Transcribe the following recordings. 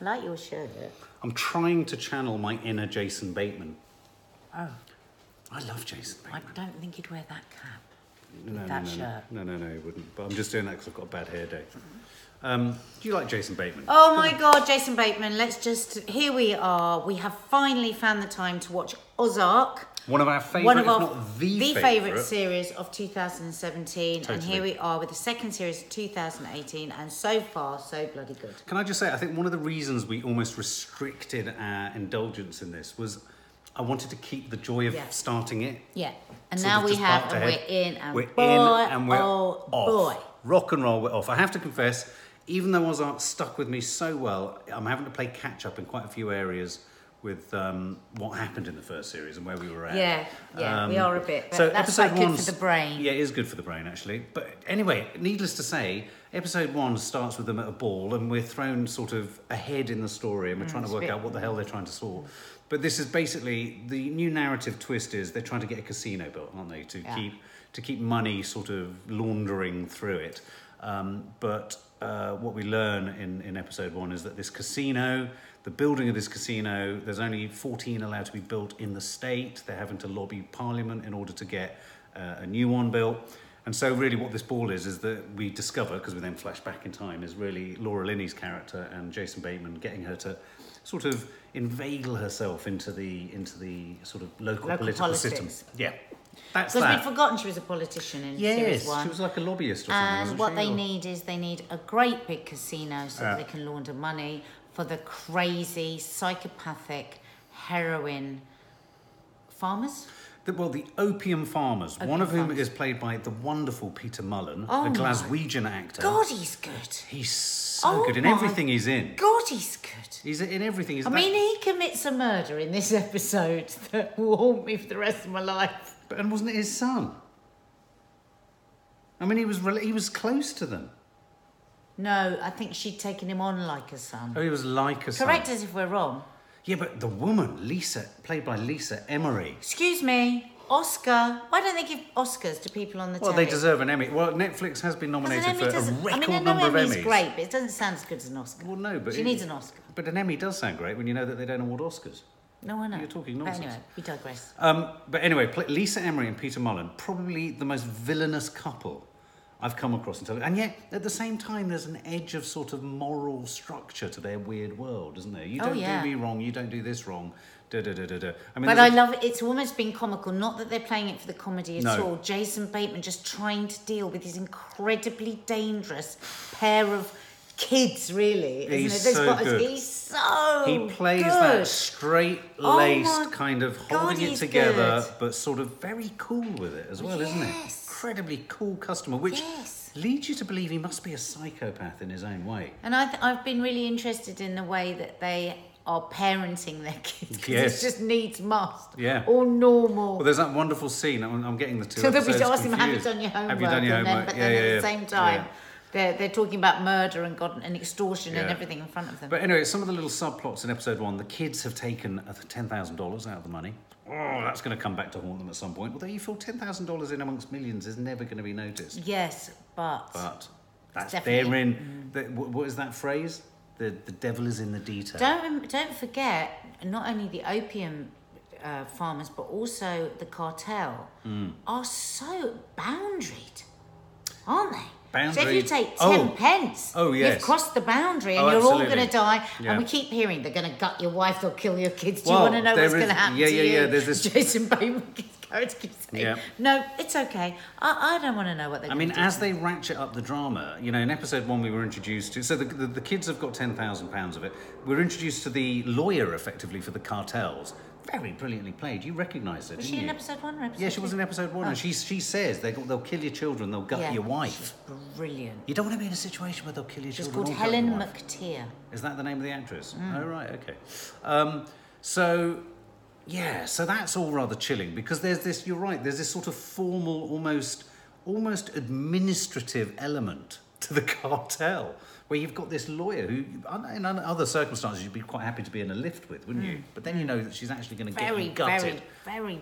I like your shirt. I'm trying to channel my inner Jason Bateman. Oh. I love Jason Bateman. I don't think he'd wear that cap. No, shirt. No, he wouldn't. But I'm just doing that because I've got a bad hair day. Do you like Jason Bateman? Oh my God, Jason Bateman. Here we are. We have finally found the time to watch Ozark. One of our favourite, if not the favourite series of 2017. Totally. And here we are with the second series of 2018. And so far, so bloody good. Can I just say, I think one of the reasons we almost restricted our indulgence in this was I wanted to keep the joy of starting it. Yeah. And now we have, and we're in, and we're off. Boy. Rock and roll, we're off. I have to confess, even though Ozark stuck with me so well, I'm having to play catch up in quite a few areas with what happened in the first series and where we were at. Yeah, we are a bit. But so that's quite good for the brain. Yeah, it is good for the brain, actually. But anyway, needless to say, episode 1 starts with them at a ball and we're thrown sort of ahead in the story and we're trying to work out what the hell they're trying to sort. But this is basically, the new narrative twist is they're trying to get a casino built, aren't they? To keep money sort of laundering through it. But what we learn in episode 1 is that this casino, the building of this casino, there's only 14 allowed to be built in the state. They're having to lobby Parliament in order to get a new one built. And so really what this ball is that we discover, because we then flash back in time, is really Laura Linney's character and Jason Bateman getting her to sort of inveigle herself into the sort of local political system. Yeah. That's because we'd forgotten she was a politician in series 1. Yes, she was like a lobbyist or something, and what they need is they need a great big casino so that they can launder money for the crazy, psychopathic heroin farmers. The opium farmers, one of whom is played by the wonderful Peter Mullen, a Glaswegian actor. God, he's good. He's so good in everything he's in. God, he's good. He's in everything. I mean, he commits a murder in this episode that will haunt me for the rest of my life. And wasn't it his son? I mean, he was close to them. No, I think she'd taken him on like a son. Oh, he was like a son. Correct us if we're wrong. Yeah, but the woman, Lisa, played by Lisa Emery. Excuse me, Oscar. Why don't they give Oscars to people on the telly? Well, they deserve an Emmy. Well, Netflix has been nominated for a record number of Emmys. Emmy's great, but it doesn't sound as good as an Oscar. Well, no, but... She needs an Oscar. But an Emmy does sound great when you know that they don't award Oscars. No, I know. You're talking nonsense. But anyway, we digress. But anyway, Lisa Emery and Peter Mullen, probably the most villainous couple I've come across in television. And yet, at the same time, there's an edge of sort of moral structure to their weird world, isn't there? You don't do me wrong, you don't do this wrong, da-da-da-da-da. I mean, but I love it. It's almost been comical. Not that they're playing it for the comedy at all. Jason Bateman just trying to deal with his incredibly dangerous pair of kids, really. He's so good. He's so He plays that straight-laced kind of holding it together, but sort of very cool with it as well, isn't it? Incredibly cool customer, which leads you to believe he must be a psychopath in his own way. And I've been really interested in the way that they are parenting their kids, because it just needs must. Yeah. All normal. Well, there's that wonderful scene. I'm getting the two. So they'll episodes be asking confused. have you done your homework? Have you done your homework? But then at the same time, they're talking about murder and extortion and everything in front of them. But anyway, some of the little subplots in episode 1, the kids have taken $10,000 out of the money. Oh, that's going to come back to haunt them at some point. Although you feel $10,000 in amongst millions is never going to be noticed. Yes, but that's therein. What is that phrase? The devil is in the detail. Don't forget, not only the opium farmers, but also the cartel are so boundaried, aren't they? So if you take 10 pence, you've crossed the boundary and you're all going to die. Yeah. And we keep hearing they're going to gut your wife, they'll kill your kids. Do you want to know what's going to happen to you? Yeah. There's this... Jason Bateman's character keeps saying, no, it's okay. I don't want to know what they're going to do. I mean, as they ratchet up the drama, you know, in episode 1 we were introduced to... So the kids have got £10,000 of it. We're introduced to the lawyer, effectively, for the cartels. Very brilliantly played. You recognised her, didn't you? Was she in episode 1 or episode 2? Yeah, she was in episode 1, and she says they'll kill your children, they'll gut your wife. She's brilliant. You don't want to be in a situation where they'll kill your children. She's called Helen McTeer. Is that the name of the actress? Oh, right, okay. So that's all rather chilling, because there's this, you're right, there's this sort of formal, almost administrative element to the cartel, where you've got this lawyer who, in other circumstances, you'd be quite happy to be in a lift with, wouldn't you? But then you know that she's actually going to get you gutted. Very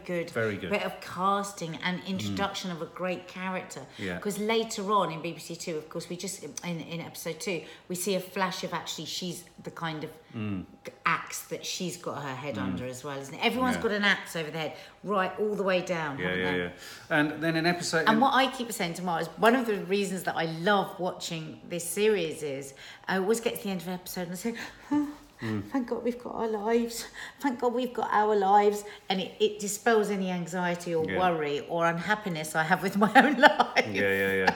good. Very good. Bit of casting and introduction of a great character. Yeah. Because later on in BBC Two, of course, we just, in episode 2, we see a flash of actually she's the kind of axe that she's got her head under as well, isn't it? Everyone's got an axe over their head, right all the way down, haven't they? Yeah. And then an episode... And what I keep saying to Mark is one of the reasons that I love watching this series is I always get to the end of an episode and I say, thank God we've got our lives. Thank God we've got our lives. And it dispels any anxiety or worry or unhappiness I have with my own life. Yeah.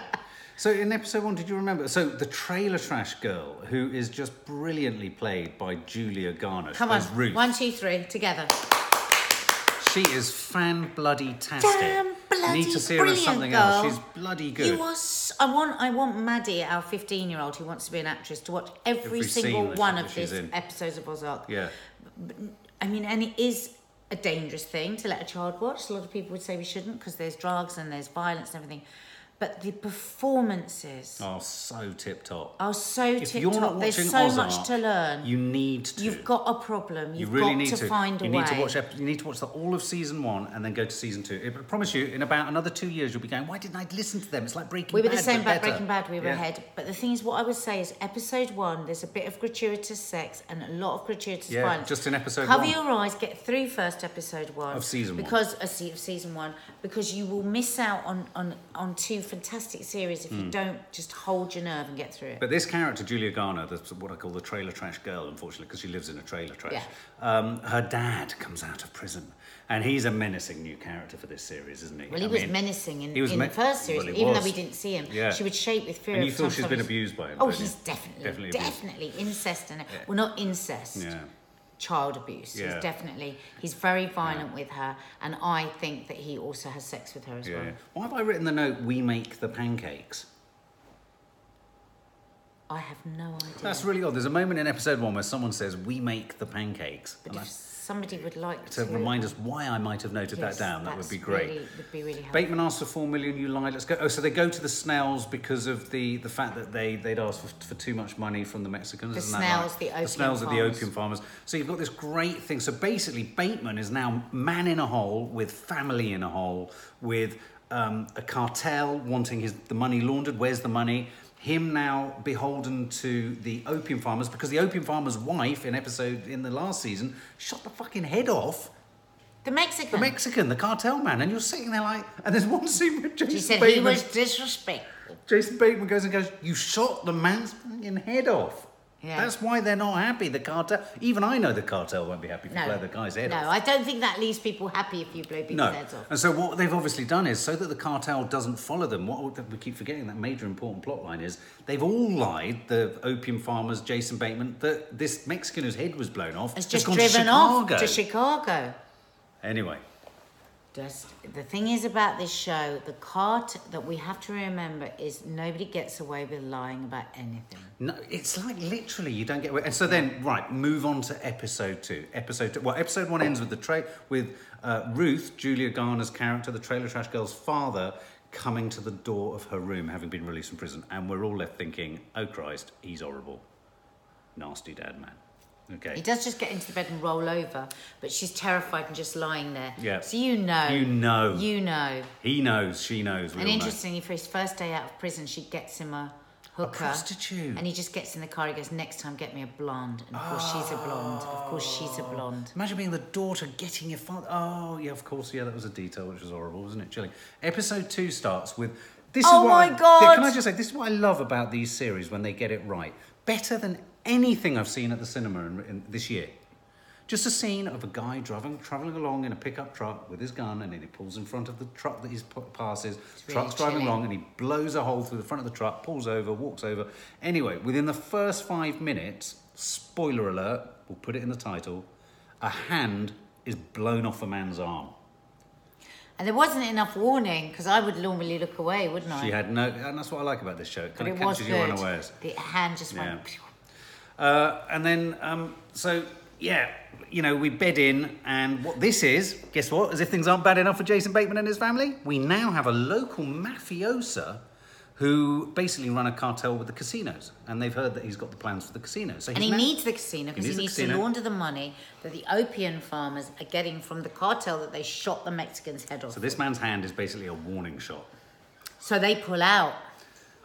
So in episode 1, did you remember? So the trailer trash girl, who is just brilliantly played by Julia Garner. Come on, Ruth. 1, 2, 3, together. She is fan-bloody-tastic. Damn bloody Need to see her as something girl. else. She's bloody good. I want Maddie, our 15-year-old who wants to be an actress, to watch every single one of these episodes of Ozark. Yeah. I mean, and it is a dangerous thing to let a child watch. A lot of people would say we shouldn't because there's drugs and there's violence and everything. But the performances are so tip-top. If you're not watching There's so Ozark, much to learn. You need to. You've got a problem. You've really got need to find a way. You need to watch all of season 1 and then go to season 2. I promise you, in about another 2 years, you'll be going, why didn't I listen to them? It's like Breaking Bad. We were the same about Breaking Bad. We were ahead. But the thing is, what I would say is episode 1, there's a bit of gratuitous sex and a lot of gratuitous violence. Just in episode 1. Cover your eyes, get through first episode 1. Of season 1. Of season 1. Because you will miss out on 2 fantastic series if you don't just hold your nerve and get through it. But this character, Julia Garner, that's what I call the trailer trash girl, unfortunately, because she lives in a trailer trash. Yeah. Her dad comes out of prison, and he's a menacing new character for this series, isn't he? Well, he was menacing in the first series, even though we didn't see him. Yeah. She would shake with fear. And you feel she's been abused by him? Oh, he's definitely incest in it. Yeah. Well, not incest. Yeah. Child abuse. Yeah. He's very violent with her, and I think that he also has sex with her as well. Yeah. Why have I written the note, we make the pancakes? I have no idea. That's really odd. There's a moment in episode 1 where someone says, we make the pancakes. But if somebody would like to remind us why I might have noted that down, that would be great. Would be really helpful. Bateman asks for 4 million, you lie, let's go. Oh, so they go to the Snells because of the fact that they'd asked for too much money from the Mexicans. The isn't Snells, that right? the Snells are the opium farmers. So you've got this great thing. So basically, Bateman is now man in a hole with family in a hole with a cartel wanting the money laundered. Where's the money? Him now beholden to the opium farmers because the opium farmer's wife in the last season shot the fucking head off. The Mexican, the cartel man, and you're sitting there like, and there's one scene where Jason She said Bateman, he was disrespectful. Jason Bateman goes, you shot the man's fucking head off. Yeah. That's why they're not happy. The cartel, even I know the cartel won't be happy if you blow the guy's head off. No, I don't think that leaves people happy if you blow people's heads off. And so what they've obviously done is, so that the cartel doesn't follow them, what we keep forgetting, that major important plot line is, they've all lied, the opium farmers, Jason Bateman, that this Mexican whose head was blown off has just driven off to Chicago. Anyway. The thing is about this show, that we have to remember is nobody gets away with lying about anything. No, it's like literally you don't get away. And so then, right, move on to episode 2. Episode 1 ends with Ruth, Julia Garner's character, the trailer trash girl's father, coming to the door of her room, having been released from prison, and we're all left thinking, oh Christ, he's horrible, nasty dad man. Okay. He does just get into the bed and roll over, but she's terrified and just lying there. Yeah. So you know. He knows, she knows. And interestingly, for his first day out of prison, she gets him a hooker. A prostitute. And he just gets in the car, he goes, next time get me a blonde. And of course she's a blonde. Of course she's a blonde. Imagine being the daughter getting your father. Oh, yeah, of course, yeah, that was a detail which was horrible, wasn't it? Chilling. Episode 2 starts with... God! Can I just say, this is what I love about these series when they get it right. Better than anything I've seen at the cinema in this year. Just a scene of a guy travelling along in a pickup truck with his gun, and then he pulls in front of the truck that he passes. Truck's driving along, and he blows a hole through the front of the truck, pulls over, walks over. Anyway, within the first 5 minutes, spoiler alert, we'll put it in the title, a hand is blown off a man's arm. And there wasn't enough warning, because I would normally look away, wouldn't I? She had no... And that's what I like about this show. It kind of catches you unawares. The hand just went... And then, we bed in, and what this is, guess what? As if things aren't bad enough for Jason Bateman and his family, we now have a local mafiosa who basically run a cartel with the casinos, and they've heard that he's got the plans for the casinos. So he needs the casino because he needs to launder the money that the opium farmers are getting from the cartel that they shot the Mexican's head off. So this man's hand is basically a warning shot. So they pull out.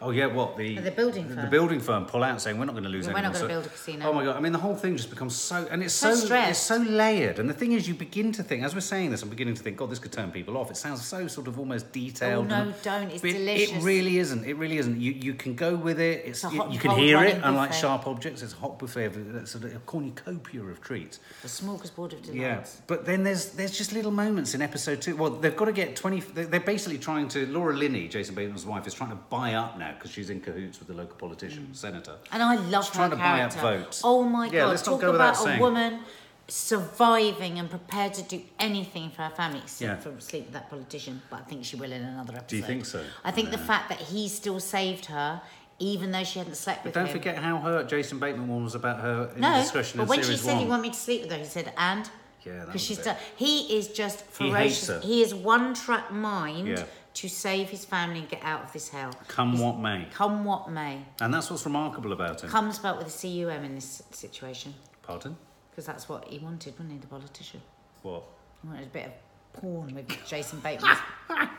Oh yeah, what the building firm? The building firm pull out saying we're not going to lose anyone. We're not going to build a casino. Oh my god! I mean, the whole thing just becomes so, and it's so layered. And the thing is, you begin to think, as we're saying this, I'm beginning to think, God, this could turn people off. It sounds so sort of almost detailed. Oh no, don't! It's delicious. It really isn't. It really isn't. You can go with it. You can hear it. Unlike sharp objects, it's a hot buffet. It's a cornucopia of treats. A smorgasbord of delights. Yeah, but then there's just little moments in episode 2. Well, they've got to get 20. They're basically trying to. Laura Linney, Jason Bateman's wife, is trying to buy up now because she's in cahoots with the local politician, senator. And I love her trying character. To buy up votes. Oh my God, let's talk not go about a woman surviving and prepared to do anything for her family, except for sleep with that politician, but I think she will in another episode. Do you think so? I think the fact that he still saved her, even though she hadn't slept with him. Don't forget how hurt Jason Bateman was about her indiscretion in but when series she said 1. he wanted me to sleep with her, he said, and? Yeah, because she's he is just ferocious. He hates her. He is one-track mind to save his family and get out of this hell. Come what may. Come what may. And that's what's remarkable about him. Come spelt with a C-U-M in this situation. Pardon? Because that's what he wanted, wasn't he, the politician? What? He wanted a bit of porn with Jason Bateman.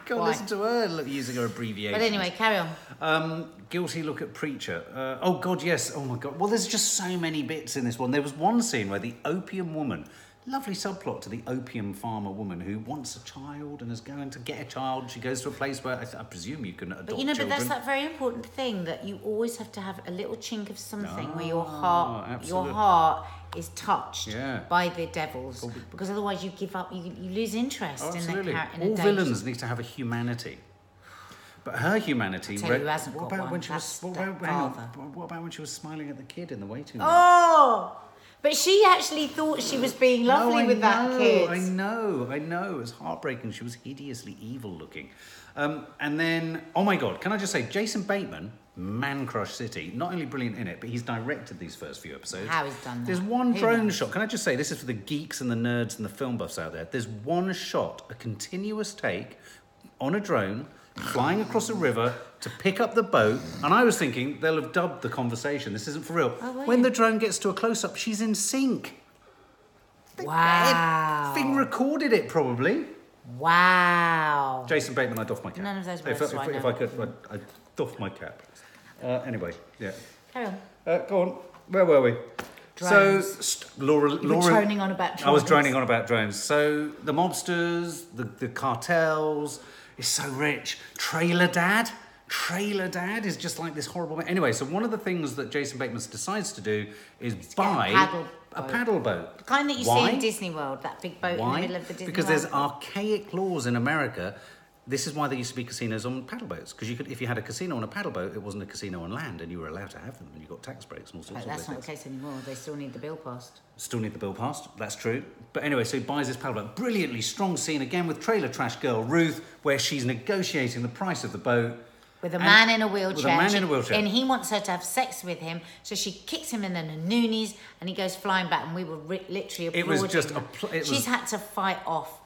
Go on, listen to her using her abbreviation. But anyway, carry on. Guilty look at Preacher. Oh, God, yes. Oh, my God. Well, there's just so many bits in this one. There was one scene where the opium woman... Lovely subplot to the opium farmer woman who wants a child and is going to get a child. She goes to a place where I presume you can adopt children. But that's that very important thing that you always have to have a little chink of something where your heart is touched by the devils, because otherwise you give up, you lose interest in the character. All villains need to have a humanity. But her humanity... I'll tell you who hasn't got one. What about when she was smiling at the kid in the waiting room? Oh! But she actually thought she was being lovely with that kid. I know. It was heartbreaking. She was hideously evil looking. And then, oh my God, can I just say, Jason Bateman, Man Crush City, not only brilliant in it, but he's directed these first few episodes. How he's done that. There's one drone shot. Can I just say, this is for the geeks and the nerds and the film buffs out there. There's one shot, a continuous take on a drone, flying across a river to pick up the boat, and I was thinking they'll have dubbed the conversation. This isn't for real. When the drone gets to a close-up, she's in sync. Wow. Thing recorded it, probably. Wow. Jason Bateman, I doff my cap. None of those words. If I could, I'd doff my cap. Anyway, yeah. Carry on. Go on. Where were we? Drones. So, Laura... You were droning on about drones. I was droning on about drones. So, the mobsters, the cartels... is so rich. Trailer Dad is just like this horrible... Anyway, so one of the things that Jason Bateman decides to do is buy a paddle boat. The kind that you see in Disney World, that big boat in the middle of the Disney Because World. there's archaic laws in America. This is why there used to be casinos on paddle boats. Because if you had a casino on a paddle boat, it wasn't a casino on land, and you were allowed to have them, and you got tax breaks and all sorts of things. That's not the case anymore. They still need the bill passed. Still need the bill passed, that's true. But anyway, so he buys this paddle boat. Brilliantly strong scene, again, with trailer trash girl Ruth, where she's negotiating the price of the boat. With a man in a wheelchair. With a man in a wheelchair. And he wants her to have sex with him, so she kicks him in the noonies, and he goes flying back, and we were literally applauding. It was just... She's had to fight off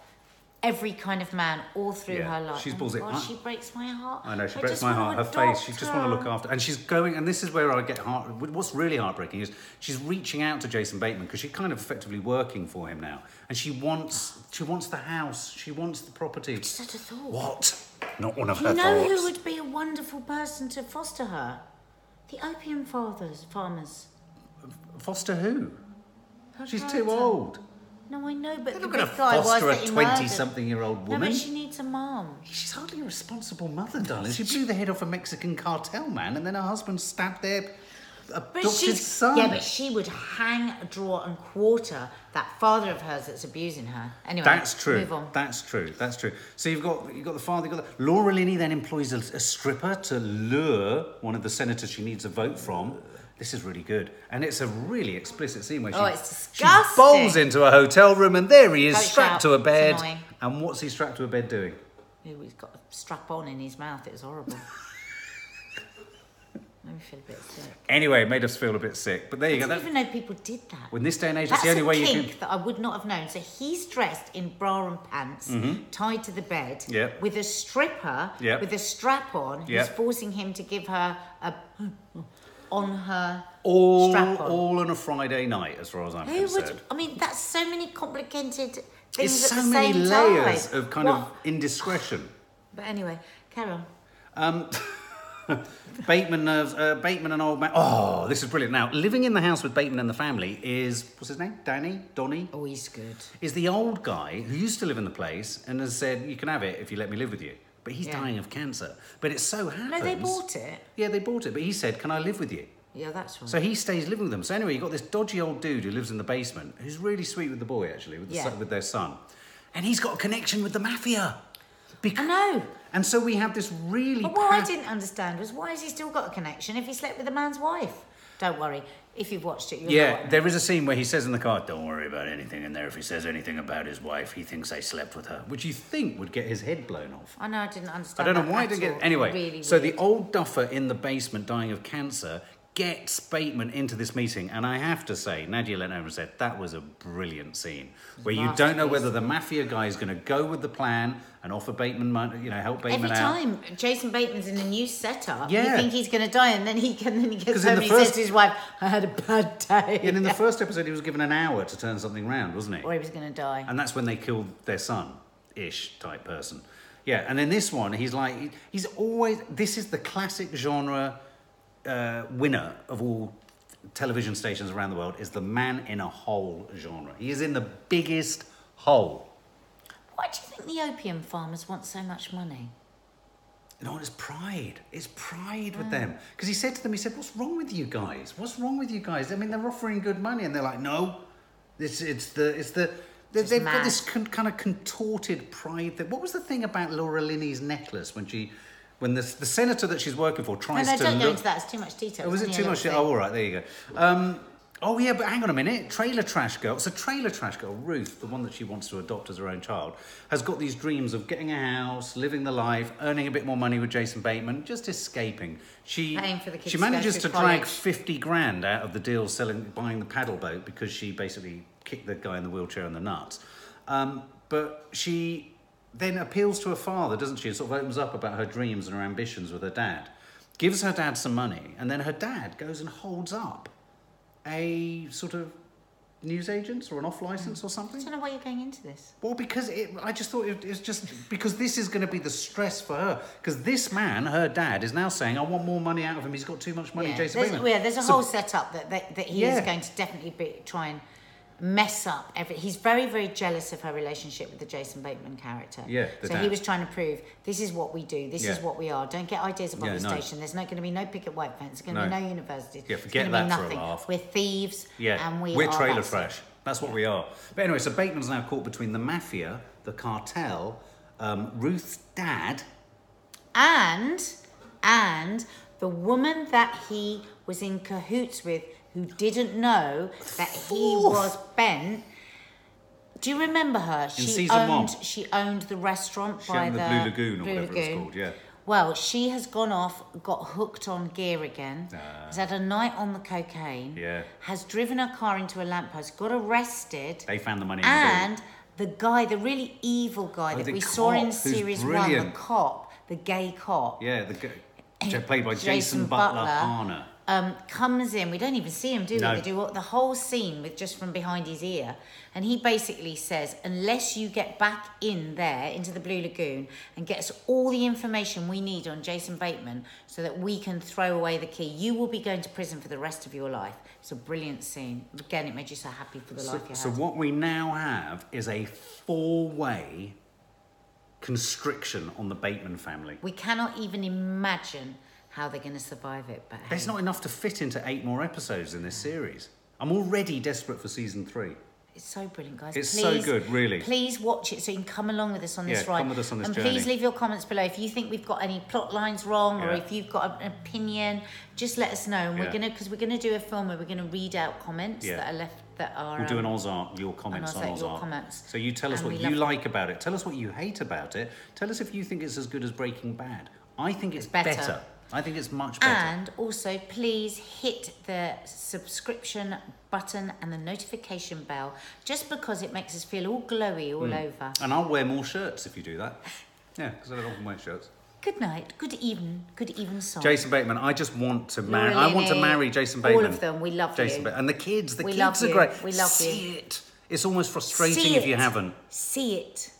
every kind of man all through her life. She's balls it. She breaks my heart. I know, she breaks my heart. Her face, she just want to look after. And she's going, and this is where I get what's really heartbreaking is she's reaching out to Jason Bateman because she's kind of effectively working for him now. And she wants the house. She wants the property. Just had a thought. What? Not one of her thoughts. You know who would be a wonderful person to foster her? The opium farmers. Foster who? She's too old. No, I know, but they're not going to foster a 20-something-year-old woman. No, but she needs a mum. She's hardly a responsible mother, darling. She blew the head off a Mexican cartel man, and then her husband stabbed their adopted son. Yeah, but she would hang, draw, and quarter that father of hers that's abusing her. Anyway, that's true. Move on. That's true. So you've got the father. Laura Linney then employs a stripper to lure one of the senators she needs a vote from. This is really good. And it's a really explicit scene where it's disgusting. She bowls into a hotel room and there he is, strapped to a bed. Annoying. And what's he strapped to a bed doing? He's got a strap on in his mouth. It was horrible. Made me feel a bit sick. Anyway, it made us feel a bit sick. But there you go. I didn't even know people did that. Well, in this day and age, that's the only way you can... that I would not have known. So he's dressed in bra and pants, tied to the bed, with a stripper, with a strap on, who's forcing him to give her a... on her strap on. All on a Friday night, as far as I'm concerned. I mean, that's so many complicated things it's at the so many same layers time. of kind of indiscretion. But anyway, carry on. Bateman and old man. Oh, this is brilliant. Now, living in the house with Bateman and the family is, what's his name? Donnie? Oh, he's good. Is the old guy who used to live in the place and has said, you can have it if you let me live with you. But he's dying of cancer. But it so happens... No, they bought it. Yeah, they bought it. But he said, can I live with you? Yeah, that's right. So he stays living with them. So anyway, you've got this dodgy old dude who lives in the basement, who's really sweet with the boy, actually, with their son. And he's got a connection with the mafia. I know. And so we have this really... But what I didn't understand was, why has he still got a connection if he slept with the man's wife? Don't worry. If you've watched it, you'll know what I mean. There is a scene where he says in the car, don't worry about anything in there. If he says anything about his wife, he thinks I slept with her, which you think would get his head blown off. I know, I didn't understand. I don't know why it didn't get... Anyway, really so weird. the old duffer in the basement dying of cancer gets Bateman into this meeting, and I have to say, Nadia leant over and said, that was a brilliant scene, where you don't know whether the mafia guy is going to go with the plan and offer Bateman money, help Bateman out. Every time Jason Bateman's in a new setup, you think he's going to die, and then he gets home and he says to his wife, I had a bad day. And in the first episode, he was given an hour to turn something round, wasn't he? Or he was going to die. And that's when they killed their son-ish type person. Yeah, and in this one, he's always... This is the classic genre... winner of all television stations around the world is the man in a hole genre. He is in the biggest hole. Why do you think the opium farmers want so much money? No, it's pride. It's pride with them. Because he said to them, what's wrong with you guys? What's wrong with you guys? I mean, they're offering good money, and they're like, no. They've got this kind of contorted pride. What was the thing about Laura Linney's necklace when the senator that she's working for tries to don't go into that. It's too much detail. Oh, was it too much? Oh, all right, there you go. Oh, yeah, but hang on a minute. Trailer trash girl. So trailer trash girl, Ruth, the one that she wants to adopt as her own child, has got these dreams of getting a house, living the life, earning a bit more money with Jason Bateman, just escaping. Paying for the kids she manages to drag college. 50 grand out of the deal buying the paddle boat because she basically kicked the guy in the wheelchair in the nuts. But she then appeals to her father, doesn't she? And sort of opens up about her dreams and her ambitions with her dad. Gives her dad some money, and then her dad goes and holds up a sort of newsagents or an off license or something. I don't know why you're going into this. Well, because I just thought it was just because this is going to be the stress for her. Because this man, her dad, is now saying, I want more money out of him. He's got too much money, Jason Bateman. Yeah, there's a whole setup that he is going to definitely try and mess up he's very, very jealous of her relationship with the Jason Bateman character. Yeah, so he was trying to prove, this is what we do, this is what we are. Don't get ideas above the station. There's not going to be no picket white fence. There's going to be no universities. Yeah, forget that nothing. For a laugh. We're thieves and we're trailer trash. That's what we are. But anyway, so Bateman's now caught between the mafia, the cartel, Ruth's dad, and the woman that he was in cahoots with, who didn't know that he was bent. Do you remember her? She owned the restaurant by the Blue Lagoon or whatever it's called, yeah. Well, she has gone off, got hooked on gear again, has had a night on the cocaine, has driven her car into a lamppost, got arrested. They found the money in the guy, the really evil guy that we saw in series 1, the cop, the gay cop. Yeah, played by Jason Butler Harner. Comes in, we don't even see him, do we? No. They do the whole scene with just from behind his ear, and he basically says, unless you get back in there into the Blue Lagoon and get us all the information we need on Jason Bateman so that we can throw away the key, you will be going to prison for the rest of your life. It's a brilliant scene. Again, it made you so happy for the life you had. So what we now have is a 4-way constriction on the Bateman family. We cannot even imagine how they're going to survive it. But there's not enough to fit into 8 more episodes in this series. I'm already desperate for season 3. It's so brilliant, guys. It's so good, really. Please watch it so you can come along with us on this ride. Come with us on this and journey. Please leave your comments below. If you think we've got any plot lines wrong or if you've got an opinion, just let us know. And we're gonna do a film where we're gonna read out comments that are left We'll do an Ozark, your comments on Ozark. So you tell us what you like about it. Tell us what you hate about it. Tell us if you think it's as good as Breaking Bad. I think it's better. I think it's much better. And also, please hit the subscription button and the notification bell, just because it makes us feel all glowy all over. And I'll wear more shirts if you do that. Yeah, because I don't often wear shirts. Good night, good evening, song. Jason Bateman, I just want to marry. I want to marry Jason Bateman. All of them, we love Jason you. And the kids are great. We love you. See it. It's almost frustrating if you haven't. See it.